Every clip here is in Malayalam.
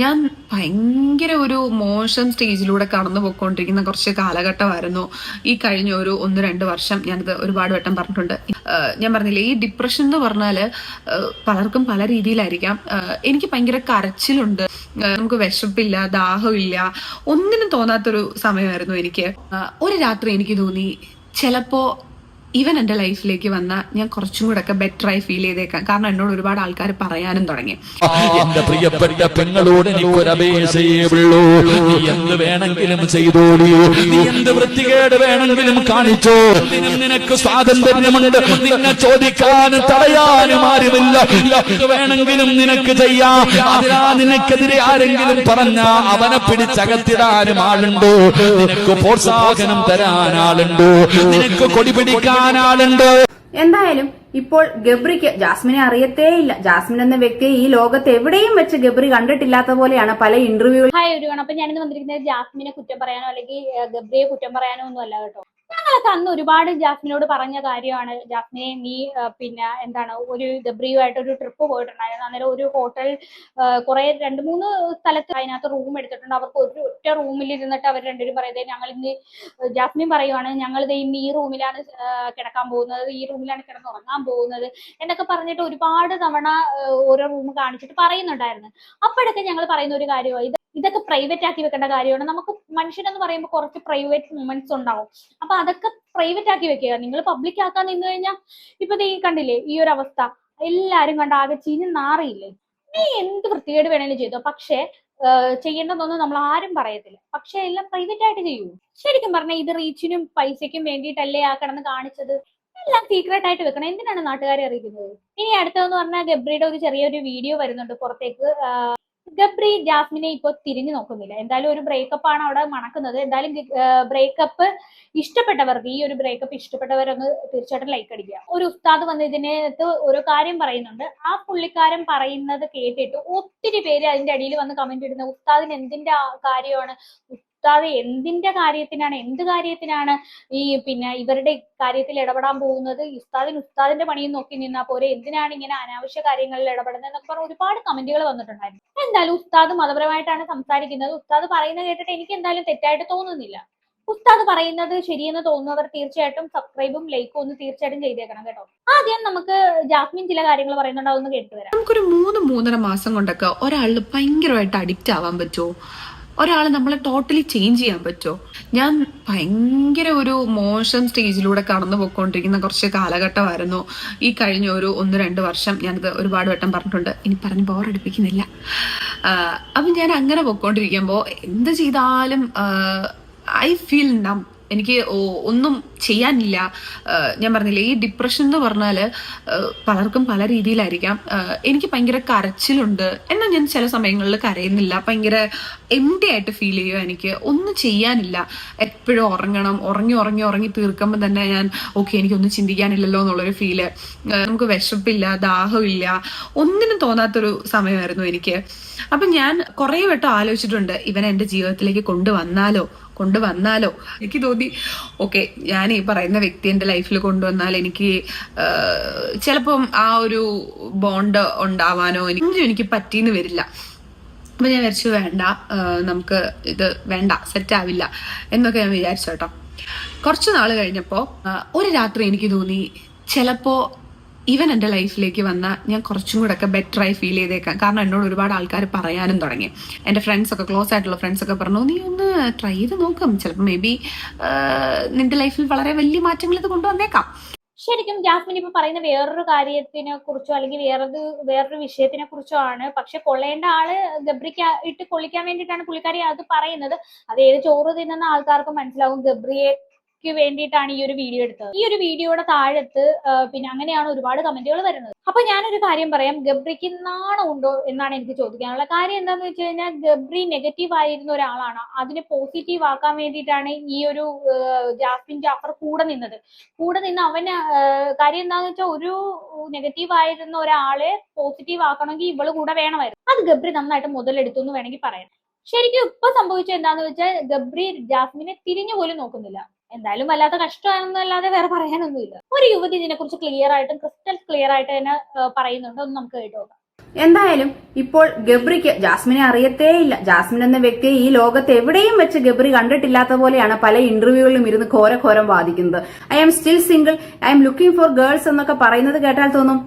ഞാൻ ഭയങ്കര ഒരു മോശം സ്റ്റേജിലൂടെ കടന്നു പോയിക്കൊണ്ടിരിക്കുന്ന കുറച്ച് കാലഘട്ടമായിരുന്നു ഈ കഴിഞ്ഞ ഒരു 1-2 വർഷം. ഞാനത് ഒരുപാട് വട്ടം പറഞ്ഞിട്ടുണ്ട്. ഞാൻ പറഞ്ഞില്ലേ, ഈ ഡിപ്രഷൻ എന്ന് പറഞ്ഞാല് പലർക്കും പല രീതിയിലായിരിക്കാം. എനിക്ക് ഭയങ്കര കരച്ചിലുണ്ട്, നമുക്ക് വിശപ്പില്ല, ദാഹമില്ല, ഒന്നിനും തോന്നാത്തൊരു സമയമായിരുന്നു എനിക്ക്. ഒരു രാത്രി എനിക്ക് തോന്നി ചിലപ്പോ ഇവൻ എൻ്റെ ലൈഫിലേക്ക് വന്ന ഞാൻ കുറച്ചും കൂടെ ഒക്കെ ബെറ്റർ ആയി ഫീൽ ചെയ്തേക്കാം. കാരണം എന്നോട് ഒരുപാട് ആൾക്കാർ പറയാനും തുടങ്ങി. എന്റെ പ്രിയപ്പെട്ട പെങ്ങളോട് എനിക്കൊരു അപേക്ഷയേ ഉള്ളൂ, നീ എന്ത് വേണമെങ്കിലും ചെയ്തോളൂ, നീ എന്ത് വൃത്തികേട് വേണമെങ്കിലും കാണിച്ചോ, നിനക്ക് സ്വാതന്ത്ര്യമുണ്ട്, നിന്നെ ചോദിക്കാനും തടയാനും ആരുമില്ല, എന്ത് വേണമെങ്കിലും നിനക്ക് ചെയ്യാം. അതിനാ നിനക്കെതിരെ ആരെങ്കിലും പറഞ്ഞ അവനെ പിടിച്ചകത്തിടാനും ആളുണ്ടോ, നിനക്ക് പ്രോത്സാഹനം തരാൻ ആളുണ്ടോ, നിനക്ക് കൊടി പിടിക്കാൻ ആളുണ്ടോ. എന്തായാലും ഇപ്പോൾ ഗബ്രിക്ക് ജാസ്മിനെ അറിയത്തേയില്ല. ജാസ്മിൻ എന്ന വ്യക്തിയെ ഈ ലോകത്ത് എവിടെയും വെച്ച് ഗബ്രി കണ്ടിട്ടില്ലാത്ത പോലെയാണ് പല ഇന്റർവ്യൂകൾ. ഹായ് ഒരുവൺ. അപ്പൊ ഞാനിന്ന് വന്നിരിക്കുന്നത് ജാസ്മിനെ കുറ്റം പറയാനോ അല്ലെങ്കിൽ ഗബ്രിയെ കുറ്റം പറയാനോ ഒന്നും അല്ല കേട്ടോ. ഞങ്ങളൊക്കെ അന്ന് ഒരുപാട് ജാസ്മിനോട് പറഞ്ഞ കാര്യമാണ്, ജാസ്മിനെ നീ പിന്നെ എന്താണ് ഒരു ഗബ്രിയുമായിട്ട് ഒരു ട്രിപ്പ് പോയിട്ടുണ്ടായിരുന്നു. അന്നേരം ഒരു ഹോട്ടൽ കുറെ 2-3 സ്ഥലത്ത് അതിനകത്ത് റൂം എടുത്തിട്ടുണ്ട്. അവർക്ക് ഒറ്റ റൂമിൽ ഇരുന്നിട്ട് അവർ രണ്ടുപേരും പറയുന്നത്, ഞങ്ങൾ ഇന്ന് ജാസ്മിൻ പറയുവാണ് ഞങ്ങൾ ഇന്ന് ഈ റൂമിലാണ് കിടക്കാൻ പോകുന്നത്, ഈ റൂമിലാണ് കിടന്നുറങ്ങാൻ പോകുന്നത് എന്നൊക്കെ പറഞ്ഞിട്ട് ഒരുപാട് തവണ ഓരോ റൂം കാണിച്ചിട്ട് പറയുന്നുണ്ടായിരുന്നു. അപ്പോഴൊക്കെ ഞങ്ങൾ പറയുന്ന ഒരു കാര്യമാണ്, ഇതൊക്കെ പ്രൈവറ്റ് ആക്കി വെക്കേണ്ട കാര്യമാണ്. നമുക്ക് മനുഷ്യനെന്ന് പറയുമ്പോൾ കുറച്ച് പ്രൈവറ്റ് മൊമെന്റ്സ് ഉണ്ടാവും. അപ്പൊ അതൊക്കെ പ്രൈവറ്റ് ആക്കി വെക്കുക. നിങ്ങൾ പബ്ലിക് ആക്കാൻ നിന്ന് കഴിഞ്ഞാൽ ഇപ്പൊ ഈ കണ്ടില്ലേ ഈ ഒരു അവസ്ഥ, എല്ലാരും കണ്ട ആകെ ചീഞ്ഞ് നാറിയില്ലേ. നീ എന്ത് വൃത്തികേട് വേണേലും ചെയ്തോ, പക്ഷെ ചെയ്യേണ്ടതൊന്നും നമ്മൾ ആരും പറയത്തില്ല. പക്ഷെ എല്ലാം പ്രൈവറ്റ് ആയിട്ട് ചെയ്യൂ. ശരിക്കും പറഞ്ഞാൽ ഇത് റീച്ചിനും പൈസയ്ക്കും വേണ്ടിയിട്ടല്ലേ ആ കിടന്ന് കാണിച്ചത്. എല്ലാം സീക്രട്ട് ആയിട്ട് വെക്കണം. എന്തിനാണ് നാട്ടുകാരെ അറിയിക്കുന്നത്? ഇനി അടുത്തതെന്ന് പറഞ്ഞാൽ ഗബ്രിയുടെ ഒരു ചെറിയൊരു വീഡിയോ വരുന്നുണ്ട് പുറത്തേക്ക്. ഗബ്രി ജാസ്മിനെ ഇപ്പൊ തിരിഞ്ഞു നോക്കുന്നില്ല. എന്തായാലും ഒരു ബ്രേക്കപ്പ് ആണ് അവിടെ മണക്കുന്നത്. എന്തായാലും ബ്രേക്കപ്പ് ഇഷ്ടപ്പെട്ടവർക്ക്, ഈ ഒരു ബ്രേക്കപ്പ് ഇഷ്ടപ്പെട്ടവരൊന്ന് തീർച്ചയായിട്ടും ലൈക്ക് അടിക്കുക. ഒരു ഉസ്താദ് വന്ന് ഇതിനകത്ത് ഒരു കാര്യം പറയുന്നുണ്ട്. ആ പുള്ളിക്കാരൻ പറയുന്നത് കേട്ടിട്ട് ഒത്തിരി പേര് അതിന്റെ അടിയിൽ വന്ന് കമന്റ് ഇടുന്ന, ഉസ്താദിന് എന്തിന്റെ കാര്യമാണ്, ഉസ്താദ് എന്തിന്റെ കാര്യത്തിനാണ്, എന്ത് കാര്യത്തിനാണ് ഈ പിന്നെ ഇവരുടെ കാര്യത്തിൽ ഇടപെടാൻ പോകുന്നത്, ഉസ്താദിന്റെ പണിയും നോക്കി നിന്നാ പോരെ, എന്തിനാണ് ഇങ്ങനെ അനാവശ്യ കാര്യങ്ങളിൽ ഇടപെടുന്നത് എന്നൊക്കെ പറഞ്ഞ ഒരുപാട് കമന്റുകൾ വന്നിട്ടുണ്ടായിരുന്നു. എന്തായാലും ഉസ്താദ് മതപരമായിട്ടാണ് സംസാരിക്കുന്നത്. ഉസ്താദ് പറയുന്നത് കേട്ടിട്ട് എനിക്ക് എന്തായാലും തെറ്റായിട്ട് തോന്നുന്നില്ല. ഉസ്താദ് പറയുന്നത് ശരിയെന്ന് തോന്നുന്നവർ തീർച്ചയായിട്ടും സബ്സ്ക്രൈബും ലൈക്കും ഒന്ന് തീർച്ചയായിട്ടും ചെയ്തേക്കണം കേട്ടോ. ആദ്യം നമുക്ക് ജാസ്മിൻ ചില കാര്യങ്ങൾ പറയുന്നുണ്ട്, അതൊന്ന് കേട്ടു വരാം. നമുക്കൊരു 3-3.5 മാസം കൊണ്ടൊക്കെ ഒരാളിൽ ഭയങ്കരമായിട്ട് അഡിക്റ്റ് ആവാൻ പറ്റുമോ? ഒരാൾ നമ്മളെ ടോട്ടലി ചേഞ്ച് ചെയ്യാൻ പറ്റുമോ? ഞാൻ ഭയങ്കര ഒരു മോശം സ്റ്റേജിലൂടെ കടന്നു പോയിക്കൊണ്ടിരിക്കുന്ന കുറച്ച് കാലഘട്ടമായിരുന്നു ഈ കഴിഞ്ഞ ഒരു 1-2 വർഷം. ഞാനത് ഒരുപാട് വട്ടം പറഞ്ഞിട്ടുണ്ട്, ഇനി പറഞ്ഞ് ബോറടിപ്പിക്കുന്നില്ല. അപ്പം ഞാൻ അങ്ങനെ പോയിക്കൊണ്ടിരിക്കുമ്പോൾ എന്ത് ചെയ്താലും ഐ ഫീൽ നം. എനിക്ക് ഒന്നും ചെയ്യാനില്ല. ഞാൻ പറഞ്ഞില്ലേ, ഈ ഡിപ്രഷൻ എന്ന് പറഞ്ഞാല് പലർക്കും പല രീതിയിലായിരിക്കാം. എനിക്ക് ഭയങ്കര കരച്ചിലുണ്ട്, എന്നാൽ ഞാൻ ചില സമയങ്ങളിൽ കരയുന്നില്ല. ഭയങ്കര എംപ്റ്റി ആയിട്ട് ഫീൽ ചെയ്യുക, എനിക്ക് ഒന്നും ചെയ്യാനില്ല. എപ്പോഴും ഉറങ്ങി തീർക്കുമ്പോൾ തന്നെ ഞാൻ ഓക്കെ, എനിക്കൊന്നും ചിന്തിക്കാനില്ലല്ലോ എന്നുള്ളൊരു ഫീല്. നമുക്ക് വിശപ്പില്ല, ദാഹമില്ല, ഒന്നിനും തോന്നാത്തൊരു സമയമായിരുന്നു എനിക്ക്. അപ്പം ഞാൻ കുറെ വട്ടം ആലോചിച്ചിട്ടുണ്ട്, ഇവനെ എൻ്റെ ജീവിതത്തിലേക്ക് കൊണ്ടുവന്നാലോ. എനിക്ക് തോന്നി ഓക്കെ, ഞാൻ ഈ പറയുന്ന വ്യക്തി എൻ്റെ ലൈഫിൽ കൊണ്ടുവന്നാൽ എനിക്ക് ചിലപ്പം ആ ഒരു ബോണ്ട് ഉണ്ടാവാനോ എനിക്ക് പറ്റിയെന്ന് വരില്ല. അപ്പൊ ഞാൻ വിചാരിച്ചു വേണ്ട, നമുക്ക് ഇത് വേണ്ട, സെറ്റ് ആവില്ല എന്നൊക്കെ ഞാൻ വിചാരിച്ചു കേട്ടോ. കുറച്ചു നാൾ കഴിഞ്ഞപ്പോ ഒരു രാത്രി എനിക്ക് തോന്നി ചിലപ്പോ ഇവൻ എൻ്റെ ലൈഫിലേക്ക് വന്ന ഞാൻ കുറച്ചും കൂടെ ഒക്കെ ബെറ്റർ ആയി ഫീൽ ചെയ്തേക്കാം. കാരണം എന്നോട് ഒരുപാട് ആൾക്കാർ പറയാനും തുടങ്ങി. എൻ്റെ ഫ്രണ്ട്സൊക്കെ, ക്ലോസ് ആയിട്ടുള്ള ഫ്രണ്ട്സൊക്കെ പറഞ്ഞു, നീ ഒന്ന് ട്രൈ ചെയ്ത് നോക്കും, ചിലപ്പോൾ മേ ബി നിന്റെ ലൈഫിൽ വളരെ വലിയ മാറ്റങ്ങൾ ഇത് കൊണ്ടുവന്നേക്കാം. ശരിക്കും ജാസ്മിൻ ഇപ്പൊ പറയുന്ന വേറൊരു കാര്യത്തിനെ കുറിച്ചോ അല്ലെങ്കിൽ വേറൊരു വിഷയത്തിനെ കുറിച്ചോ ആണ്. പക്ഷെ കൊള്ളേണ്ട ആള് ഗബ്രിക്ക് ഇട്ട് കൊള്ളിക്കാൻ വേണ്ടിയിട്ടാണ് പുള്ളിക്കാരി അത് പറയുന്നത്. അത് ഏത് ചോറ് തിന്നുന്ന ആൾക്കാർക്ക് മനസ്സിലാവും ഗബ്രിയെ വേണ്ടിയിട്ടാണ് ഈ ഒരു വീഡിയോ എടുത്തത്. ഈ ഒരു വീഡിയോയുടെ താഴത്ത് പിന്നെ അങ്ങനെയാണ് ഒരുപാട് കമന്റുകൾ വരുന്നത്. അപ്പൊ ഞാനൊരു കാര്യം പറയാം, ഗബ്രിക്ക് നാണം ഉണ്ടോ എന്നാണ് എനിക്ക് ചോദിക്കാനുള്ള കാര്യം. എന്താന്ന് വെച്ച് കഴിഞ്ഞാൽ ഗബ്രി നെഗറ്റീവ് ആയിരുന്ന ഒരാളാണ്, അതിനെ പോസിറ്റീവ് ആക്കാൻ വേണ്ടിയിട്ടാണ് ഈ ഒരു ജാസ്മിൻ ജാഫർ കൂടെ നിന്ന് അവന് കാര്യം എന്താന്ന് വെച്ചാൽ ഒരു നെഗറ്റീവ് ആയിരുന്ന ഒരാളെ പോസിറ്റീവ് ആക്കണമെങ്കിൽ ഇവള് കൂടെ വേണമായിരുന്നു. അത് ഗബ്രി നന്നായിട്ട് മുതലെടുത്തു എന്ന് വേണമെങ്കിൽ പറയാം. ശരിക്കും ഇപ്പൊ സംഭവിച്ചത് എന്താന്ന് വെച്ചാൽ ഗബ്രി ജാസ്മിനെ തിരിഞ്ഞു പോലും നോക്കുന്നില്ല. എന്തായാലും വല്ലാത്ത കഷ്ടമാണെന്നല്ലാതെ വേറെ പറയാനൊന്നുമില്ല. ഒരു യുവതി ഇതിനെ കുറിച്ച് ക്ലിയർ ആയിട്ടും ക്രിസ്റ്റൽ ക്ലിയർ ആയിട്ട് തന്നെ പറയുന്നുണ്ട്. ഒന്ന് നമുക്ക് കേട്ടു നോക്കാം. എന്തായാലും ഇപ്പോൾ ഗബ്രിക്ക് ജാസ്മിനെ അറിയത്തേയില്ല. ജാസ്മിൻ എന്ന വ്യക്തിയെ ഈ ലോകത്ത് എവിടെയും വെച്ച് ഗബ്രി കണ്ടിട്ടില്ലാത്ത പോലെയാണ് പല ഇന്റർവ്യൂകളിലും ഇരുന്ന് ഘോരം വാദിക്കുന്നത്. I am still single, I am looking for girls എന്നൊക്കെ പറയുന്നത് കേട്ടാൽ തോന്നും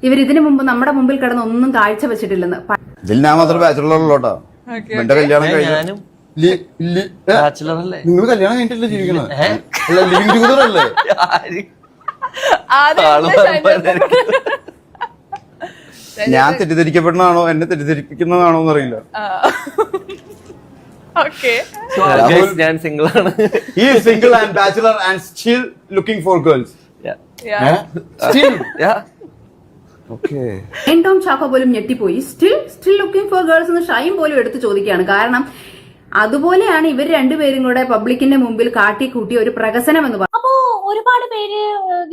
ഇവർ ഇതിനു മുമ്പ് നമ്മുടെ മുമ്പിൽ കിടന്ന് ഒന്നും കാഴ്ച വെച്ചിട്ടില്ലെന്ന്. ഇതിൽ ഞാൻ മാത്രം ബാച്ചിലറുള്ളൂട്ടോ. എന്റെ കല്യാണം കഴിഞ്ഞു. നിങ്ങൾ കല്യാണം കഴിഞ്ഞിട്ടില്ല ജീവിക്കണത്? ലിവിംഗ് ടുഗദർ അല്ലേ? ഞാൻ തെറ്റിദ്ധരിക്കപ്പെടുന്നതാണോ എന്നെ തെറ്റിദ്ധരിപ്പിക്കുന്നതാണോ എന്നറിയില്ല. ഞാൻ സിംഗിൾ ആണ്. He is single and bachelor and still looking for girls. Still? Okay. Tom Chacko പോലും ഞെട്ടിപ്പോയി. സ്റ്റിൽ ലുക്കിംഗ് ഫോർ ഗേൾസ് എന്ന് ഷൈൻ പോലും എടുത്ത് ചോദിക്കുകയാണ്. കാരണം അതുപോലെയാണ് ഇവർ രണ്ടുപേരും കൂടെ പബ്ലിക്കിന്റെ മുമ്പിൽ കാട്ടിക്കൂട്ടിയ ഒരു പ്രഹസനം എന്ന് പറഞ്ഞു. അപ്പോ ഒരുപാട് പേര്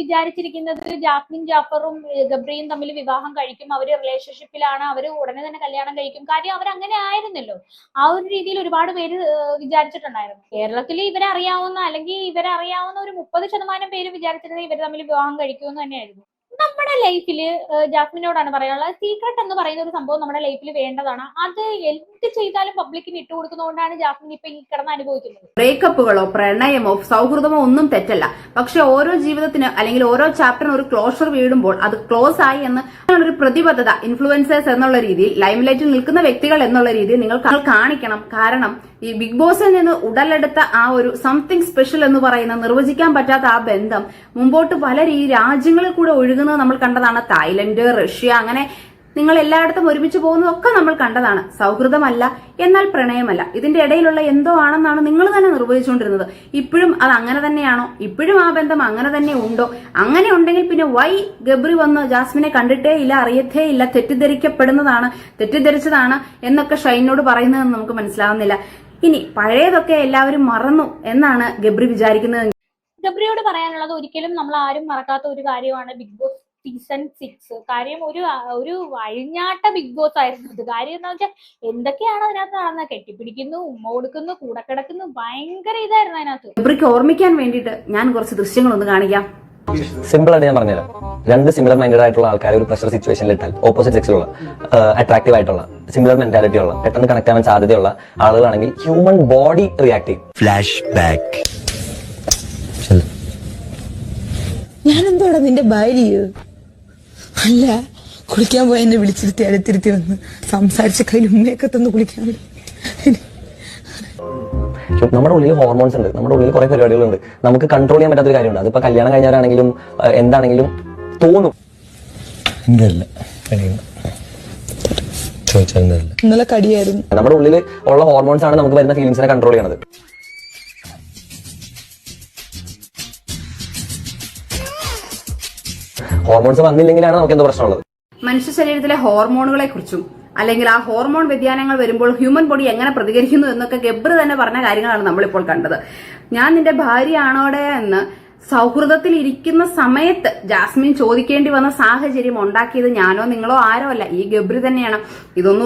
വിചാരിച്ചിരിക്കുന്നത് ജാസ്മിൻ ജാഫറും ഗബ്രിയും തമ്മിൽ വിവാഹം കഴിക്കും, അവര് റിലേഷൻഷിപ്പിലാണ്, അവര് ഉടനെ തന്നെ കല്യാണം കഴിക്കും. കാര്യം അവരങ്ങനെ ആയിരുന്നല്ലോ. ആ ഒരു രീതിയിൽ ഒരുപാട് പേര് വിചാരിച്ചിട്ടുണ്ടായിരുന്നു. കേരളത്തിൽ ഇവരെ അറിയാവുന്ന അല്ലെങ്കിൽ ഇവരെ അറിയാവുന്ന ഒരു 30% പേര് വിചാരിച്ചിരുന്നത് ഇവർ തമ്മിൽ വിവാഹം കഴിക്കുമെന്ന് തന്നെയായിരുന്നു. നമ്മുടെ ലൈഫില് ജാസ്മിനോടാണ് പറയാനുള്ളത്, സീക്രട്ട് എന്ന് പറയുന്ന ഒരു സംഭവം നമ്മുടെ ലൈഫിൽ വേണ്ടതാണ്. അത് എന്ത് ചെയ്താലും പബ്ലിക്കിന് ഇട്ട് കൊടുക്കുന്നതുകൊണ്ടാണ് ജാസ്മിൻ ഇപ്പൊ ഈ കിടന്ന് അനുഭവിക്കുന്നത്. ബ്രേക്കപ്പുകളോ പ്രണയമോ സൗഹൃദമോ ഒന്നും തെറ്റല്ല. പക്ഷെ ഓരോ ജീവിതത്തിന് അല്ലെങ്കിൽ ഓരോ ചാപ്റ്ററിന് ഒരു ക്ലോഷർ വീടുമ്പോൾ അത് ക്ലോസ് ആയി എന്ന് ഒരു പ്രതിബദ്ധത ഇൻഫ്ലുവൻസേഴ്സ് എന്നുള്ള രീതിയിൽ, ലൈംലൈറ്റിൽ നിൽക്കുന്ന വ്യക്തികൾ എന്നുള്ള രീതിയിൽ നിങ്ങൾ കാണിക്കണം. കാരണം ഈ ബിഗ് ബോസിൽ നിന്ന് ഉടലെടുത്ത ആ ഒരു സംതിങ് സ്പെഷ്യൽ എന്ന് പറയുന്ന നിർവചിക്കാൻ പറ്റാത്ത ആ ബന്ധം മുമ്പോട്ട് പല രാജ്യങ്ങളിൽ കൂടെ ഒഴുകുന്നത് നമ്മൾ കണ്ടതാണ്. തായ്ലൻഡ്, റഷ്യ, അങ്ങനെ നിങ്ങൾ എല്ലായിടത്തും ഒരുമിച്ച് പോകുന്നതൊക്കെ നമ്മൾ കണ്ടതാണ്. സൗഹൃദമല്ല, എന്നാൽ പ്രണയമല്ല, ഇതിന്റെ ഇടയിലുള്ള എന്തോ ആണെന്നാണ് നിങ്ങൾ തന്നെ നിർവഹിച്ചുകൊണ്ടിരുന്നത്. ഇപ്പോഴും അത് അങ്ങനെ തന്നെയാണോ? ഇപ്പോഴും ആ ബന്ധം അങ്ങനെ തന്നെ ഉണ്ടോ? അങ്ങനെ ഉണ്ടെങ്കിൽ പിന്നെ വൈ ഗബ്രി വന്ന് ജാസ്മിനെ കണ്ടിട്ടേ ഇല്ല, അറിയത്തേ ഇല്ല, തെറ്റിദ്ധരിച്ചതാണ് എന്നൊക്കെ ഷൈനോട് പറയുന്നതെന്ന് നമുക്ക് മനസ്സിലാവുന്നില്ല. ഇനി പഴയതൊക്കെ എല്ലാവരും മറന്നു എന്നാണ് ഗബ്രി വിചാരിക്കുന്നത്. ഗബ്രിയോട് പറയാനുള്ളത്, ഒരിക്കലും നമ്മൾ ആരും മറക്കാത്ത ഒരു കാര്യമാണ് ബിഗ് ബോസ് സീസൺ 6. കാര്യം ഒരു വഴിഞ്ഞാട്ട ബിഗ് ബോസ് ആയിരുന്നു ഇത്. കാര്യം എന്താ വെച്ചാൽ എന്തൊക്കെയാണ് അതിനകത്ത് നടന്നത്? കെട്ടിപ്പിടിക്കുന്നു, ഉമ്മ കൊടുക്കുന്നു, കൂടെ കിടക്കുന്നു, ഭയങ്കര ഇതായിരുന്നു അതിനകത്ത്. ഗബ്രിക്ക് ഓർമ്മിക്കാൻ വേണ്ടിയിട്ട് ഞാൻ കുറച്ച് ദൃശ്യങ്ങളൊന്ന് കാണിക്കാം. സിമ്പിൾ ആയിട്ട് ഞാൻ പറഞ്ഞുതരാം. രണ്ട് സിമിലർ മൈൻഡഡ് ആയിട്ടുള്ള ആൾക്കാർ ഒരു പ്രഷർ സിറ്റുവേഷനിൽ ഇട്ടാൽ ഓപ്പോസിറ്റ് സെക്സിലുള്ള അട്രാക്റ്റീവ് ആയിട്ടുള്ള സിമിലർ മെന്റാലിറ്റി ഉള്ള പെട്ടെന്ന് കണക്ട് ആവാൻ സാധ്യതയുള്ള ആളുകളാണെങ്കിൽ ഹ്യൂമൻ ബോഡി റിയാക്ട് ചെയ്യും. Flash back. ഞാനെന്തോടാ നിന്റെ ഭാര്യയോ? അല്ല, കുളിക്കാൻ പോയി എന്നെ വിളിച്ചിരുത്തി അടുത്തിരുത്തി വന്ന് സംസാരിച്ച കയ്യിൽ ഉമ്മയൊക്കെ തന്ന് കുളിക്കാൻ. നമ്മുടെ ഉള്ളിൽ ഹോർമോൺസ് ഉണ്ട്, നമ്മുടെ ഉള്ളിൽ കുറെ പരിപാടികളുണ്ട്, നമുക്ക് കൺട്രോൾ ചെയ്യാൻ പറ്റാത്തൊരു കാര്യമുണ്ട്. അതിപ്പോ കല്യാണം കഴിഞ്ഞവരാണെങ്കിലും എന്താണെങ്കിലും തോന്നും. ഇന്നലെ കടിയായിരുന്നു. നമ്മുടെ ഉള്ളിൽ ഉള്ള ഹോർമോൺസ് ആണ് നമുക്ക് വരുന്ന ഫീലിംഗ്സിനെ കൺട്രോൾ ചെയ്യണത്. ഹോർമോൺസ് വന്നില്ലെങ്കിലാണ് നമുക്ക് എന്തോ പ്രശ്നമുള്ളത്. മനുഷ്യ ശരീരത്തിലെ ഹോർമോണുകളെ കുറിച്ചും അല്ലെങ്കിൽ ആ ഹോർമോൺ വ്യതിയാനങ്ങൾ വരുമ്പോൾ ഹ്യൂമൻ ബോഡി എങ്ങനെ പ്രതികരിക്കുന്നു എന്നൊക്കെ ഗബ്രി തന്നെ പറഞ്ഞ കാര്യങ്ങളാണ് നമ്മളിപ്പോൾ കണ്ടത്. ഞാൻ നിന്റെ ഭാര്യയാണോടെ എന്ന് സൗഹൃദത്തിൽ ഇരിക്കുന്ന സമയത്ത് ജാസ്മിൻ ചോദിക്കേണ്ടി വന്ന സാഹചര്യം ഉണ്ടാക്കിയത് ഞാനോ നിങ്ങളോ ആരോ അല്ല, ഈ ഗബ്രി തന്നെയാണ്.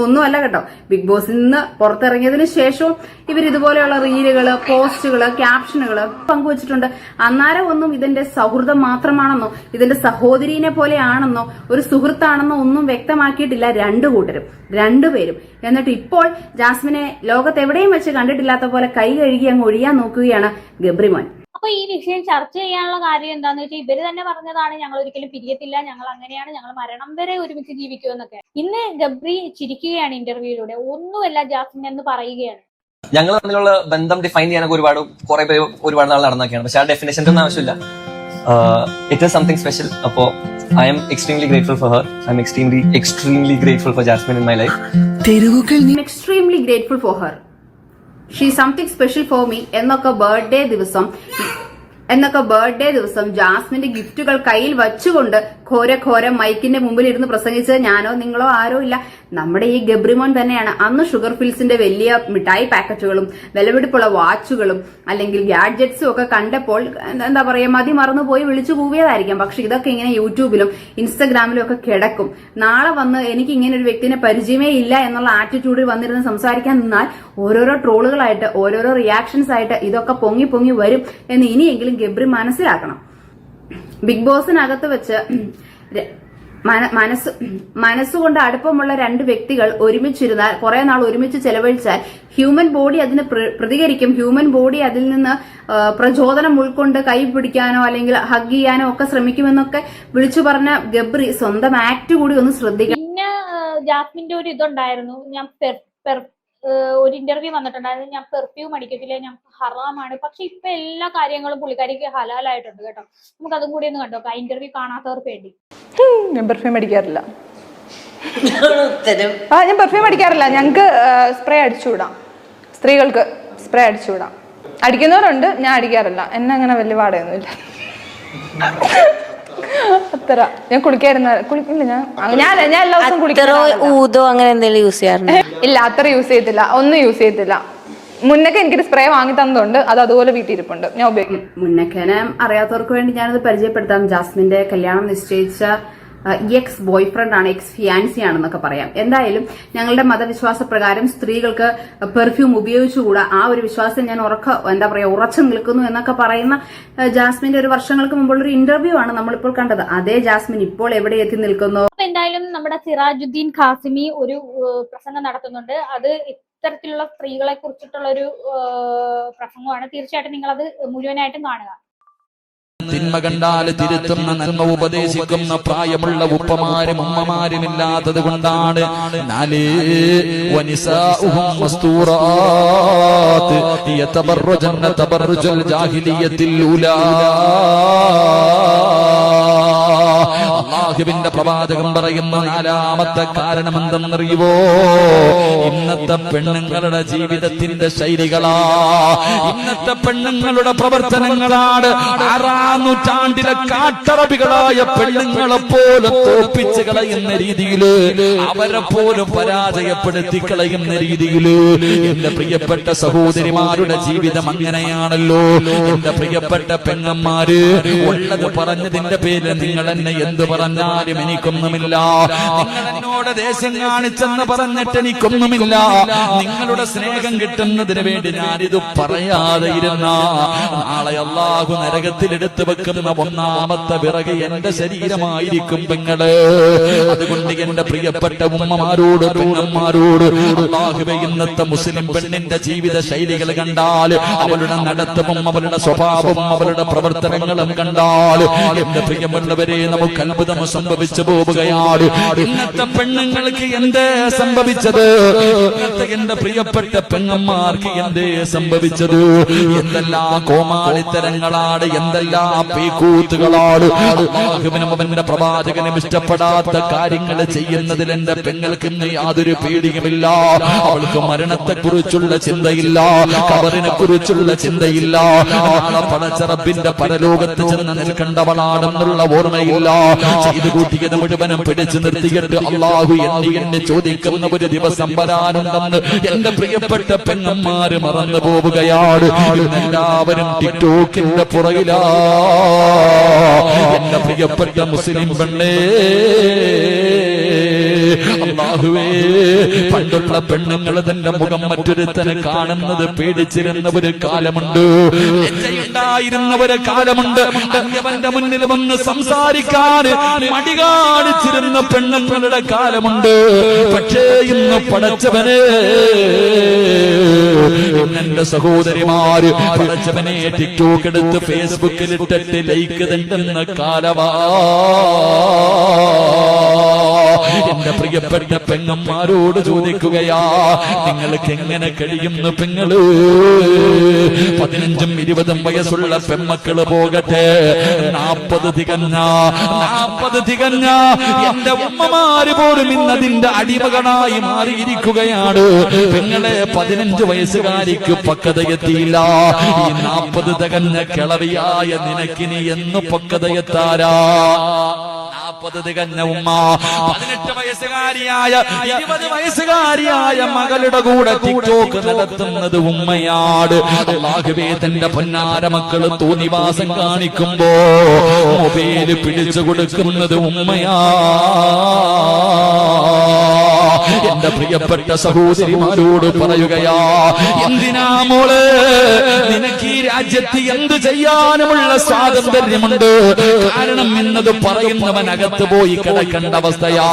ഒന്നുമല്ല കേട്ടോ. ബിഗ് ബോസിൽ നിന്ന് പുറത്തിറങ്ങിയതിനു ശേഷവും ഇവർ ഇതുപോലെയുള്ള റീലുകള്, പോസ്റ്റുകള്, ക്യാപ്ഷനുകള് പങ്കുവച്ചിട്ടുണ്ട്. അന്നേരം ഒന്നും ഇതിന്റെ സൗഹൃദം മാത്രമാണെന്നോ ഇതിന്റെ സഹോദരീനെ പോലെയാണെന്നോ ഒരു സുഹൃത്താണെന്നോ ഒന്നും വ്യക്തമാക്കിയിട്ടില്ല രണ്ടുപേരും. എന്നിട്ട് ഇപ്പോൾ ജാസ്മിനെ ലോകത്ത് എവിടെയും വെച്ച് കണ്ടിട്ടില്ലാത്ത പോലെ കൈ കഴുകി അങ്ങ് ഒഴിയാൻ നോക്കുകയാണ് ഗബ്രി മോൻ. അപ്പൊ ഈ വിഷയം ചർച്ച ചെയ്യാനുള്ള കാര്യം എന്താന്ന് വെച്ചാൽ ഇവര് തന്നെ പറഞ്ഞതാണ്, ഞങ്ങൾ ഒരിക്കലും പിരിയത്തില്ല, ഞങ്ങൾ അങ്ങനെയാണ്, ഞങ്ങൾ മരണം വരെ ഒരുമിച്ച് ജീവിക്കുമെന്നൊക്കെ. ഇന്ന് ഗബ്രി ചിരിക്കുകയാണ് ഇന്റർവ്യൂയിലൂടെ. ഒന്നുമല്ല ജാസ്മിൻ എന്ന് പറയുകയാണ്. ഞങ്ങൾ തമ്മിലുള്ള ബന്ധം ഡിഫൈൻ ചെയ്യാനൊക്കെ കുറെ പേര് ഒരുപാട് നാൾ നടന്നൊക്കെയാണ്. പക്ഷെ ആ ഡെഫിനേഷൻ്റെ ഒന്നും ആവശ്യമില്ല. It is something special. അപ്പോ I am extremely grateful for her. I'm extremely grateful for Jasmine in my life. I'm extremely grateful for her. She's something special for me. എന്നൊക്കെ ബർത്ത്ഡേ ദിവസം ജാസ്മിന്റെ ഗിഫ്റ്റുകൾ കയ്യിൽ വച്ചുകൊണ്ട് ഘോര മൈക്കിന്റെ മുമ്പിൽ ഇരുന്ന് പ്രസംഗിച്ചത് ഞാനോ നിങ്ങളോ ആരോ ഇല്ല, നമ്മുടെ ഈ ഗബ്രിമോൻ തന്നെയാണ്. അന്ന് ഷുഗർ ഫിൽസിന്റെ വലിയ മിഠായി പാക്കറ്റുകളും വിലപിടിപ്പുള്ള വാച്ചുകളും അല്ലെങ്കിൽ ഗാഡ്ജറ്റ്സും ഒക്കെ കണ്ടപ്പോൾ എന്താ പറയാ മതി മറന്നു പോയി വിളിച്ചു കൂവിയതായിരിക്കാം. പക്ഷെ ഇതൊക്കെ ഇങ്ങനെ യൂട്യൂബിലും ഇൻസ്റ്റഗ്രാമിലും ഒക്കെ കിടക്കും. നാളെ വന്ന് എനിക്ക് ഇങ്ങനെ ഒരു വ്യക്തിനെ പരിചയമേ ഇല്ല എന്നുള്ള ആറ്റിറ്റ്യൂഡിൽ വന്നിരുന്ന് സംസാരിക്കാൻ നിന്നാൽ ഓരോരോ ട്രോളുകളായിട്ട് ഓരോരോ റിയാക്ഷൻസ് ആയിട്ട് ഇതൊക്കെ പൊങ്ങി വരും എന്ന് ഇനിയെങ്കിലും ഗബ്രി മനസ്സിലാക്കണം. ബിഗ് ബോസിനകത്ത് വെച്ച് മനസ്സുകൊണ്ട് അടുപ്പമുള്ള രണ്ട് വ്യക്തികൾ ഒരുമിച്ചിരുന്നാൽ കുറെ നാൾ ഒരുമിച്ച് ചെലവഴിച്ചാൽ ഹ്യൂമൻ ബോഡി അതിന് പ്രതികരിക്കും. ഹ്യൂമൻ ബോഡി അതിൽ നിന്ന് പ്രചോദനം ഉൾക്കൊണ്ട് കൈ പിടിക്കാനോ അല്ലെങ്കിൽ ഹഗ് ചെയ്യാനോ ഒക്കെ ശ്രമിക്കുമെന്നൊക്കെ വിളിച്ചു പറഞ്ഞ ഗബ്രി സ്വന്തം ആക്ട് കൂടി ഒന്ന് ശ്രദ്ധിക്കണം. പിന്നെ ജാസ്മിന്റെ ഒരു ഇതുണ്ടായിരുന്നു, ഞാൻ ഒരു ഇന്റർവ്യൂ വന്നിട്ടുണ്ടായിരുന്നു, ഞാൻ പെർഫ്യൂം അടിക്കത്തില്ല, ഞാൻ ഹറാമാണ്. പക്ഷെ ഇപ്പൊ എല്ലാ കാര്യങ്ങളും പുള്ളിക്കാരിക്ക് ഹലാലായിട്ടുണ്ട് കേട്ടോ. നമുക്ക് അതും കൂടി ഒന്ന് കണ്ടോ, ഇന്റർവ്യൂ കാണാത്തവർക്ക് വേണ്ടി. ഞാൻ പെർഫ്യൂം അടിക്കാറില്ല. ഞാൻ പെർഫ്യൂം അടിക്കാറില്ല. ഞങ്ങക്ക് സ്പ്രേ അടിച്ചുവിടാം, സ്ത്രീകൾക്ക് സ്പ്രേ അടിച്ചുവിടാം. അടിക്കുന്നവരുണ്ട്, ഞാൻ അടിക്കാറില്ല. എന്നെ അങ്ങനെ വലിയ പാടൊന്നുമില്ല. അത്ര ഞാൻ കുളിക്കില്ല. ഞാൻ എല്ലാ ദിവസവും ഊതോ അങ്ങനെ എന്തെങ്കിലും യൂസ് ചെയ്യാറുണ്ട്? ഇല്ല, അത്ര യൂസ് ചെയ്തില്ല, ഒന്നും യൂസ് ചെയ്തില്ല. മുന്നൊക്കെ എനിക്കൊരു സ്പ്രേ വാങ്ങി തന്നതുകൊണ്ട് അത് അതുപോലെ വീട്ടിലിരിപ്പുണ്ട്, ഞാൻ ഉപയോഗിക്കും. മുന്നേക്കനെ അറിയാത്തവർക്ക് വേണ്ടി ഞാനത് പരിചയപ്പെടുത്താം. ജാസ്മിന്റെ കല്യാണം നിശ്ചയിച്ച എക്സ് ബോയ് ഫ്രണ്ട് ആണ്, എക്സ് ഫിയാൻസി ആണെന്നൊക്കെ പറയാം. എന്തായാലും ഞങ്ങളുടെ മതവിശ്വാസ പ്രകാരം സ്ത്രീകൾക്ക് പെർഫ്യൂം ഉപയോഗിച്ചുകൂടാ, ആ ഒരു വിശ്വാസം ഞാൻ ഉറച്ചു നിൽക്കുന്നു എന്നൊക്കെ പറയുന്ന ജാസ്മിന്റെ ഒരു വർഷങ്ങൾക്ക് മുമ്പുള്ള ഒരു ഇന്റർവ്യൂ ആണ് നമ്മളിപ്പോൾ കണ്ടത്. അതേ ജാസ്മിൻ ഇപ്പോൾ എവിടെ എത്തി നിൽക്കുന്നു? എന്തായാലും നമ്മുടെ സിറാജുദ്ദീൻ ഖാസിമി ഒരു പ്രസംഗം നടത്തുന്നുണ്ട്. അത് ഇത്തരത്തിലുള്ള സ്ത്രീകളെ കുറിച്ചിട്ടുള്ള ഒരു പ്രസംഗമാണ്. തീർച്ചയായിട്ടും നിങ്ങൾ അത് മുഴുവനായിട്ടും കാണുക. തിന്മ കണ്ടാല് തിരുത്തുന്ന നന്മ ഉപദേശിക്കുന്ന പ്രായമുള്ള ഉപ്പമാരും ഉമ്മമാരും ഇല്ലാത്തത് കൊണ്ടാണ്. അല്ലാഹുവിന്റെ പ്രവാചകൻ പറയുന്ന നാലാമത്തെ കാരണം എന്തെന്നറിയുവോ? ഇന്നത്തെ പെണ്ണുങ്ങളുടെ ജീവിതത്തിന്റെ ശൈലികളാ, ഇന്നത്തെ പെണ്ണുങ്ങളുടെ പ്രവർത്തനങ്ങളാണ്. 6 നൂറ്റാണ്ടിലെ കാട്ടറബികളായ പെണ്ണുങ്ങളെ പോലും തോപ്പിച്ച് കളയുന്ന രീതിയില്, അവരെ പോലും പരാജയപ്പെടുത്തി കളയുന്ന രീതിയില് എന്റെ പ്രിയപ്പെട്ട സഹോദരിമാരുടെ ജീവിതം അങ്ങനെയാണല്ലോ. എന്റെ പ്രിയപ്പെട്ട പെങ്ങന്മാര്, ഉള്ളത് പറഞ്ഞതിന്റെ പേരിൽ നിങ്ങൾ എന്നെ എന്ത് പറഞ്ഞാലും എനിക്കൊന്നുമില്ല. നിങ്ങൾ എന്നോട് ദേശം കാണിച്ചെന്ന് പറഞ്ഞിട്ട് എനിക്കൊന്നുമില്ല. നിങ്ങളുടെ സ്നേഹം കിട്ടുന്നതിന് വേണ്ടി ഞാനിത് പറയാതെ ഇരുന്ന നാളെ അല്ലാഹു നരകത്തിൽ എടുത്തു വെക്കുന്ന ഒന്നാമത്തെ വിറക് എന്റെ ശരീരമായിരിക്കും പെങ്ങള്. അതുകൊണ്ട് എന്റെ പ്രിയപ്പെട്ട ഉമ്മമാരോട് പെങ്ങന്മാരോട് അല്ലാഹുവേ, ഇന്നത്തെ മുസ്ലിം പെണ്ണിന്റെ ജീവിത ശൈലികൾ കണ്ടാൽ, അവളുടെ നടത്തവും അവളുടെ സ്വഭാവവും അവളുടെ പ്രവർത്തനങ്ങളും കണ്ടാൽ എന്റെ പ്രിയമുള്ളവരെ നമുക്ക് അത്ഭുതം സംഭവിച്ചു പോവുകയാണ്. ഇന്നത്തെ പെണ്ണുങ്ങൾക്ക് എന്തേ സംഭവിച്ചത്? ഇന്നത്തെ എന്റെ പ്രിയപ്പെട്ട പെങ്ങന്മാർക്ക് എന്തേ സംഭവിച്ചത്? എന്തെല്ലാം കോമാളിത്തരങ്ങളാണ്, എന്തെല്ലാം പീക്കൂത്തുകളാണ്. അല്ലാഹുവിനും അവന്റെ പ്രവാചകനും ഇഷ്ടപ്പെടാത്ത കാര്യങ്ങൾ ചെയ്യുന്നതിൽ എന്റെ പെങ്ങൾക്ക് യാതൊരു പേടിയുമില്ല. അവൾക്ക് മരണത്തെക്കുറിച്ചുള്ള ചിന്തയില്ല, ഖബറിനെ കുറിച്ചുള്ള ചിന്തയില്ല, നാളെ പടച്ച റബ്ബിന്റെ പരലോകത്ത് ചെന്ന് നിൽക്കേണ്ടവളാണെന്നുള്ള ഓർമ്മയില്ല. ചെയ്തു കൂട്ടിയത് മുഴുവനും പിടിച്ചു നിർത്തിയിട്ട് അല്ലാഹു എന്നെ ചോദിക്കുന്ന ഒരു ദിവസം വരാനുണ്ടെന്ന് എന്റെ പ്രിയപ്പെട്ട പെങ്ങന്മാര് മറന്നു പോവുകയാണ്. എല്ലാവരും ടിക്ടോക്കിന്റെ പുറകിലാ. എന്റെ പ്രിയപ്പെട്ട മുസ്ലിം പെണ്ണേ, അല്ലാഹുവേ, പണ്ടുള്ള പെണ്ണുങ്ങൾ തന്റെ മുഖം മറ്റൊരുത്തനെ കാണുന്നത് പേടിച്ചിരുന്ന ഒരു കാലമുണ്ട്, ഉണ്ടായിരുന്ന ഒരു കാലമുണ്ട്. അവന്റെ മുന്നിൽ വന്ന് സംസാരിക്കാൻ മടി കാണിച്ചിരുന്ന പെണ്ണുങ്ങളുടെ കാലമുണ്ട്. പക്ഷേ ഇന്ന് പടച്ചവനെ, എന്റെ സഹോദരിമാര് പടച്ചവനെ ടിക്ടോക്ക് എടുത്ത് ഫേസ്ബുക്കിൽ ഇട്ടിട്ട് ലൈക്ക് തണ്ടുന്ന കാലവാ. എന്റെ പ്രിയപ്പെട്ട പെങ്ങന്മാരോട് ചോദിക്കുകയാ, നിങ്ങൾക്ക് എങ്ങനെ കഴിയുന്നു പെങ്ങള്? 15ഉം 20ഉം വയസ്സുള്ള പെമ്മക്കള് പോകട്ടെ, 40 തികഞ്ഞ എന്റെ ഉമ്മമാര് പോലും ഇന്നതിന്റെ അടിമകളായി മാറിയിരിക്കുകയാണ്. പെങ്ങളെ, 15 വയസ്സുകാരിക്ക് പക്വതയെത്തിയില്ല. ഈ 40 തികഞ്ഞ കിളവിയായ നിനക്കിനി എന്ന് പക്വതയെത്താരാ? 40 തികഞ്ഞ ഉമ്മ 18 വയസ്സുകാരിയായ 20 വയസ്സുകാരിയായ മകളുടെ കൂടെ ടിക്ടോക്ക് നടത്തുന്നത് ഉമ്മയാണ്. അല്ലാഹുവേ, തന്റെ പൊന്നാര മക്കള് തോന്നിവാസം കാണിക്കുമ്പോ മൊബൈല് പിടിച്ചു കൊടുക്കുന്നത് ഉമ്മയാ. എന്റെ പ്രിയപ്പെട്ട സഹോദരിമാരോട് പറയുകയാ, എന്തിനാ മോളെ നിനക്ക് ഈ രാജ്യത്ത് എന്ത് ചെയ്യാനുമുള്ള സ്വാതന്ത്ര്യമുണ്ട്. കാരണം എന്നത് പറയുന്നവൻ അകത്ത് പോയി കിടക്കേണ്ട അവസ്ഥയാ.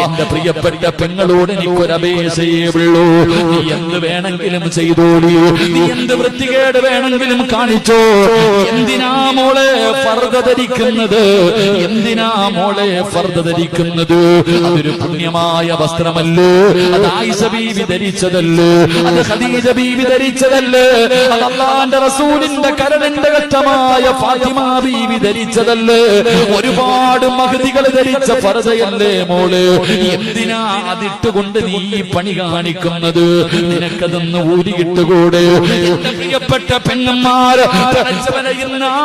എന്റെ പ്രിയപ്പെട്ട പെങ്ങളോട് എനിക്കൊരപേക്ഷയേ ഉള്ളൂ, നീ എന്ത് വേണമെങ്കിലും ചെയ്തോളൂ, നീ എന്ത് വൃത്തികേട് വേണമെങ്കിലും കാണിച്ചോ. എന്തിനാ മോളെ ഫർദ ധരിക്കുന്നത്? എന്തിനാ മോളെ ഫർദ ധരിക്കുന്നത്? അതൊരു പുണ്യമായ വസ്ത്രമല്ലേ? അത് ആയിഷ ബീവി ധരിച്ചതല്ലേ? അത് ഖദീജ ബീവി ധരിച്ചതല്ലേ? അത് അല്ലാഹുവിന്റെ റസൂലിന്റെ കരളിന്റെ ഘട്ടമായ ഫാത്തിമ ബീവി ധരിച്ചതല്ലേ? ഒരുപാട് മഹദികൾ ധരിച്ച ഫർദയല്ലേ മോളെ? എന്തിനാ അതിട്ടുകൊണ്ട് നീ ഈ പണി കാണിക്കുന്നത്? നിനക്കതൊന്ന് ഊരിയിട്ടുകൂടെ? എന്റെ പ്രിയപ്പെട്ട പെണ്ണന്മാര്,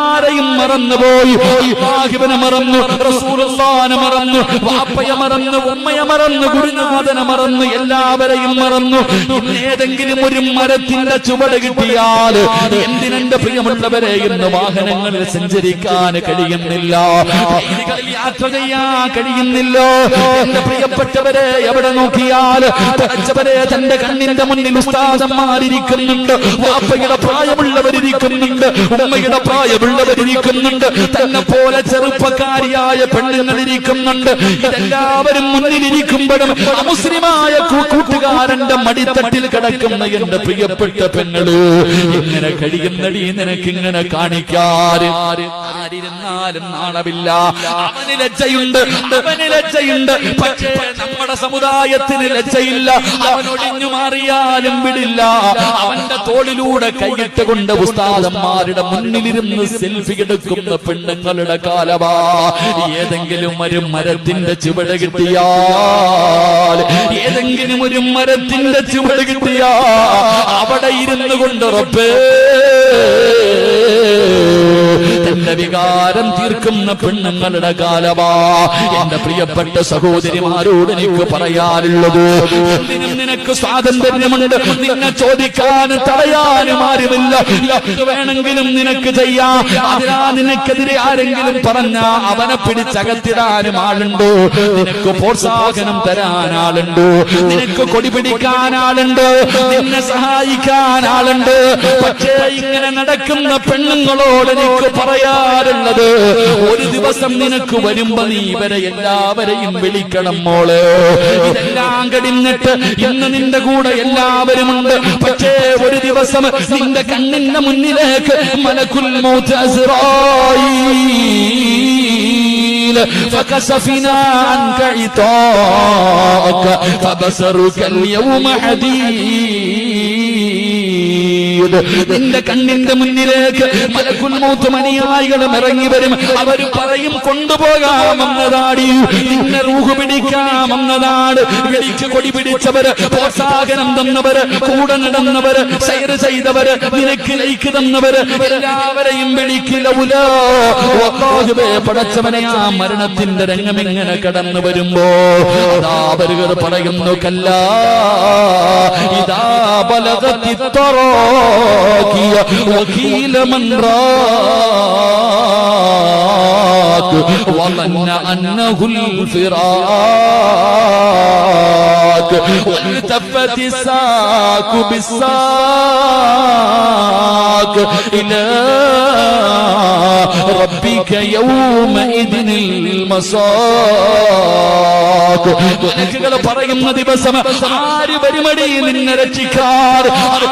ആരെയും മറന്നുപോയി. അല്ലാഹുവിനെ മറന്നു, റസൂലുള്ളാഹിനെ മറന്നു, വാപ്പയെ മറന്നു, ഉമ്മയെ മറന്നു, ഗുരുനാഥനെ മറന്നു, എല്ലാവരെയും മറന്നു. ഏതെങ്കിലും ഒരു മരത്തിന്റെ ചുവട് കിട്ടിയാൽ എന്തിനെന്റെ പ്രിയമുള്ളവരെ ഇന്ന് വാഹനങ്ങളിൽ സഞ്ചരിക്കാൻ കഴിയുന്നില്ല, വീടുകളിൽ യാത്ര ചെയ്യാൻ കഴിയുന്നില്ല. എന്റെ പ്രിയപ്പെട്ടവരെ എവിടെ നോക്കിയാൽ പഠിച്ചവരെ തന്റെ കണ്ണിന്റെ മുന്നിൽ ഉസ്താദന്മാരിയ്ക്കുന്നുണ്ട്, വാപ്പയുടെ പ്രായമുള്ളവരിയ്ക്കുന്നുണ്ട്, ഉമ്മയുടെ പ്രായമുള്ളവരിയ്ക്കുന്നുണ്ട്, തന്നെ പോലെ ചെറുപ്പക്കാരിയായ പെണ്ണുങ്ങളിരിക്കുന്നുണ്ട്. ഇതെല്ലാവരും മുന്നിലിരിക്കുമ്പോഴും അമുസ്ലിമായ കൂട്ടുകാരന്റെ മടിത്തട്ടിൽ കിടക്കുന്ന എന്റെ പ്രിയപ്പെട്ട പെങ്ങള് ഇങ്ങനെ കഴിയുന്നടി നിനക്കിങ്ങനെ കാണിക്കാറ് ആരിരുന്നാലും നാണമില്ല. അവന് ലജ്ജയുണ്ട്, അവന് ലജ്ജയുണ്ട്. പക്ഷേ നമ്മുടെ സമുദായത്തിന് ലജ്ജയില്ല. അവനൊടിഞ്ഞു മാറിയാലും വിടില്ല. അവന്റെ തോളിലൂടെ കൈയിട്ട് കൊണ്ട് ഉസ്താദന്മാരുടെ മുന്നിലിരുന്ന് സെൽഫി എടുക്കുന്ന പെണ്ണുങ്ങളുടെ കാലമാ. ഏതെങ്കിലും ഒരു മരത്തിന്റെ ചുവട് കിട്ടിയാൽ, ഏതെങ്കിലും ഒരു മരത്തിന്റെ ചുവട് കിട്ടിയാ അവിടെ ഇരുന്നു കൊണ്ട് റബ്ബേ തന്റെ വികാരം തീർക്കുന്ന പെണ്ണുങ്ങളുടെ കാലമാ. എന്റെ പ്രിയപ്പെട്ട സഹോദരിമാരോട് എനിക്ക് പറയാനുള്ളത്, എന്തിനും നിനക്ക് സ്വാതന്ത്ര്യമുണ്ട്. നിന്നെ ചോദിക്കാനും തടയാനും ആരുമില്ല. എന്ത് വേണമെങ്കിലും നിനക്ക് ചെയ്യാം. അതിനാ നിനക്കെതിരെ ആരെങ്കിലും പറഞ്ഞ അവനെ പിടിച്ചകത്തിടാനും ആളുണ്ട്. നിനക്ക് പ്രോത്സാഹനം തരാൻ ആളുണ്ട്. നിനക്ക് കൊടി പിടിക്കാൻ ആളുണ്ട്. നിന്നെ സഹായിക്കാൻ ആളുണ്ട്. പക്ഷേ ഇങ്ങനെ നടക്കുന്ന പെണ്ണുങ്ങളോട് എനിക്ക് പറയാറുള്ളത്, ഒരു ദിവസം നിനക്ക് വരുമ്പോ നീ ഇവരെ എല്ലാവരെയും വിളിക്കണം മോളെ. ഇതെല്ലാം കഴിഞ്ഞിട്ട് ഇന്ന് നിന്റെ കൂടെ എല്ലാവരുമുണ്ട്. പക്ഷേ ഒരു ദിവസം നിന്റെ കണ്ണിന്റെ മുന്നിലേക്ക് മലക്കുൽ മൗത്ത് അസ്റായീൽ فكشفنا عنك غطاءك فبصرك اليوم حديد. നിന്റെ കണ്ണിന്റെ മുന്നിലേക്ക് മലക്കുൽ മൗത്ത് മണിയായികളും ഇറങ്ങി വരും. അവർ പറയും കൊണ്ടുപോകാമെന്നതാടി, നിന്നെ റൂഹ് പിടിക്കാമെന്നതാണ്. വിളിക്ക് കൊടി പിടിച്ചവര്, പ്രോത്സാഹനം തന്നവര്, കൂടെ നടന്നവര്, സൈർ ചെയ്തവര്, നിനക്ക് ലൈക്ക് തന്നവര്, എല്ലാവരെയും വിളിക്കില്ല. പടച്ചവനെ ആ മരണത്തിന്റെ രംഗം ഇങ്ങനെ കടന്നു വരുമ്പോ അവരുകൾ പറയുന്നു, കല്ല ഇതാ ബലഗത്തി തറാകിയ വകീല മൻ റാക വമന്ന അന്നഹുൽ ഫിറാക വൽതഫതി സാഖു ബിസാഖ ഇലാ റബ്ബിക യൗമഇദിനിൽ മസാഖ. മലക്കുകൾ പറയുന്ന ദിവസം ആര് വരുമടി നിന്നെ രക്ഷിക്കാൻ?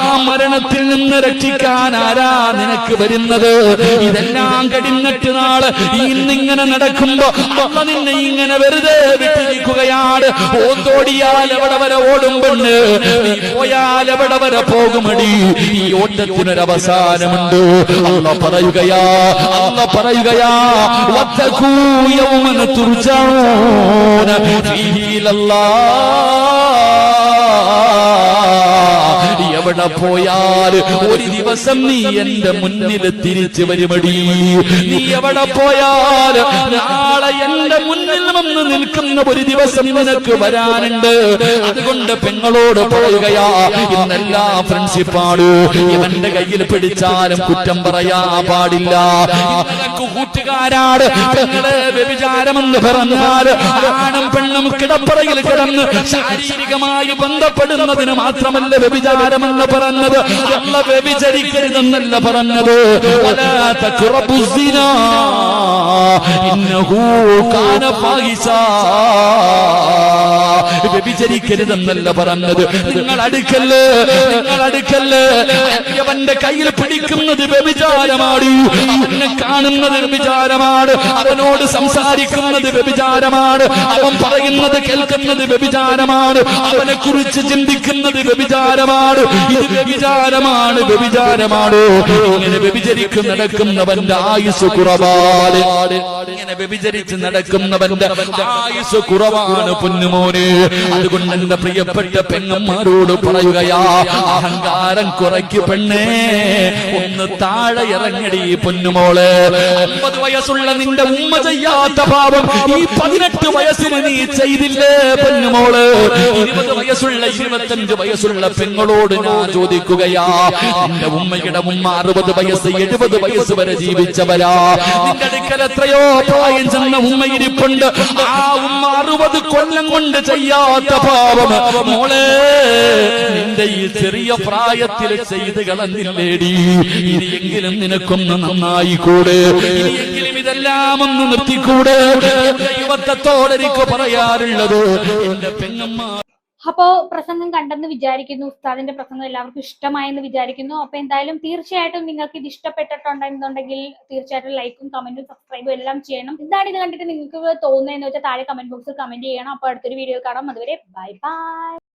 ആ മരണത്തിൽ നിന്ന് രക്ഷിക്കാൻ ആരാ നിനക്ക് വരുന്നത്? ഇതെല്ലാം കഴിഞ്ഞിട്ട് നാള് ഇന്നിങ്ങനെ നടക്കുമ്പോ അമ്മ നിന്നെ ഇങ്ങനെ വെറുതെ വിട്ടിരിക്കുകയാണ്. ഓന്തോടിയാൽ എവിടെ വരെ ഓടും പെണ്ണ്, നീ പോയാൽ എവിടെ വരെ പോകുമടി? ഈ ഓട്ടത്തിനൊരവസാനമുണ്ട്. അല്ലാഹ് പറയുകയാ, അല്ലാഹ് പറയുകയാ, വത്തഖൂ യൗമൻ തുർജഊന ഫീഹി ഇലല്ലാഹ്. എവിടെ പോയാൽ ഒരു ദിവസം നീ എന്റെ മുന്നിൽ തിരിച്ചു വരുമടി. നീ എവിടെ പോയാൽ നാളെ എന്റെ മുന്നിൽ വന്ന് നിൽക്കുന്ന ഒരു ദിവസം നിനക്ക് വരാനുണ്ട്. അതുകൊണ്ട് പെങ്ങളോട് പറയുകയാ, ഇന്നെല്ലാ ഫ്രണ്ട്ഷിപ്പാണ്. ഇവന്റെ കയ്യിൽ പിടിച്ചാലും കുറ്റം പറയാ പാടില്ല. കൂട്ടുകാരാണ് പെങ്ങളെ വ്യഭിചാരമെന്ന് പറഞ്ഞാൽ ആണും പെണ്ണും കിടപ്പറയിൽ കിടന്ന് ശാരീരികമായി ബന്ധപ്പെടുന്നതിന് മാത്രമല്ല വ്യഭിചാരമെന്ന് പറഞ്ഞത്. അല്ല വ്യഭിചരിക്കരുതെന്നല്ല പറഞ്ഞത്. വ്യഭിചരിക്കരുതെന്നല്ല പറഞ്ഞത്. നിങ്ങൾ അടുക്കല്ല്, നിങ്ങൾ അടുക്കല്ല്. അവന്റെ കയ്യിൽ പിടിക്കുന്നത് വ്യഭിചാരമാണ്. അവനെ കാണുന്നത് വ്യഭിചാരമാണ്. അവനോട് സംസാരിക്കുന്നത് വ്യഭിചാരമാണ്. അവൻ പറയുന്നത് കേൾക്കുന്നത് വ്യഭിചാരമാണ്. അവനെ കുറിച്ച് ചിന്തിക്കുന്നത് വ്യഭിചാരമാണ്. ഇത് വ്യഭിചാരമാണ്, വ്യഭിചാരമാണ്. ഇങ്ങനെ വ്യഭിചരിച്ച് നടക്കുന്നവന്റെ ആയുസ് കുറവാണ്. ഇങ്ങനെ വ്യഭിചരിച്ച് നടക്കുന്നവന്റെ ആയുസ് കുറവാണ് പൊന്നുമോനെ. അതുകൊണ്ട് എന്റെ പ്രിയപ്പെട്ട പെങ്ങന്മാരോട് പറയുകയാ, അഹങ്കാരം കുറയ്ക്ക് പെണ്ണേ, ഒന്ന് താഴെ ഇറങ്ങടി പൊന്നുമോളെ. 50 വയസ്സുള്ള നിന്റെ ഉമ്മ ചെയ്യാത്ത പാപം ഈ 18 വയസ്സിന് നീ ചെയ്തില്ലേ പൊന്നുമോള്. 20 വയസ്സുള്ള 25 വയസ്സുള്ള പെങ്ങളോട് ഞാൻ ചോദിക്കുകയാ, നിന്റെ ഉമ്മയുടെ ഉമ്മ 60 വയസ്സ് 70 വയസ്സ് വരെ ജീവിച്ചവരാ. നിന്റെ അടുക്കൽ എത്രയോ പ്രായം ചെന്ന ഉമ്മ ഇരിപ്പുണ്ട്. ആ ഉമ്മ 60 കൊല്ലം കൊണ്ട് ചെയ്യാത്ത പാപം മോളെ നിന്റെ ഈ ചെറിയ പ്രായത്തിൽ ചെയ്ത് കളഞ്ഞില്ലേടി. ഇനിയെങ്കിലും നിനക്കൊന്ന് നന്നായിക്കൂടെ, ഇനിയെങ്കിലും ഇതെല്ലാം ഒന്ന് നിർത്തിക്കൂടെ. ദൈവത്തോടെ എനിക്ക് പറയാറുള്ളത് എന്റെ പെങ്ങന്മാർ. അപ്പോ പ്രസംഗം കണ്ടെന്ന് വിചാരിക്കുന്നു. ഉസ്താദിന്റെ പ്രസംഗം എല്ലാവർക്കും ഇഷ്ടമായെന്ന് വിചാരിക്കുന്നു. അപ്പൊ എന്തായാലും തീർച്ചയായിട്ടും നിങ്ങൾക്ക് ഇത് ഇഷ്ടപ്പെട്ടിട്ടുണ്ടെന്നുണ്ടെങ്കിൽ തീർച്ചയായിട്ടും ലൈക്കും കമന്റും സബ്സ്ക്രൈബും എല്ലാം ചെയ്യണം. എന്താണ് ഇത് കണ്ടിട്ട് നിങ്ങൾക്ക് തോന്നുന്നതെന്ന് വെച്ചാൽ താഴെ കമന്റ് ബോക്സിൽ കമന്റ് ചെയ്യണം. അപ്പൊ അടുത്തൊരു വീഡിയോ കാണാം. അതുവരെ ബൈ ബൈ.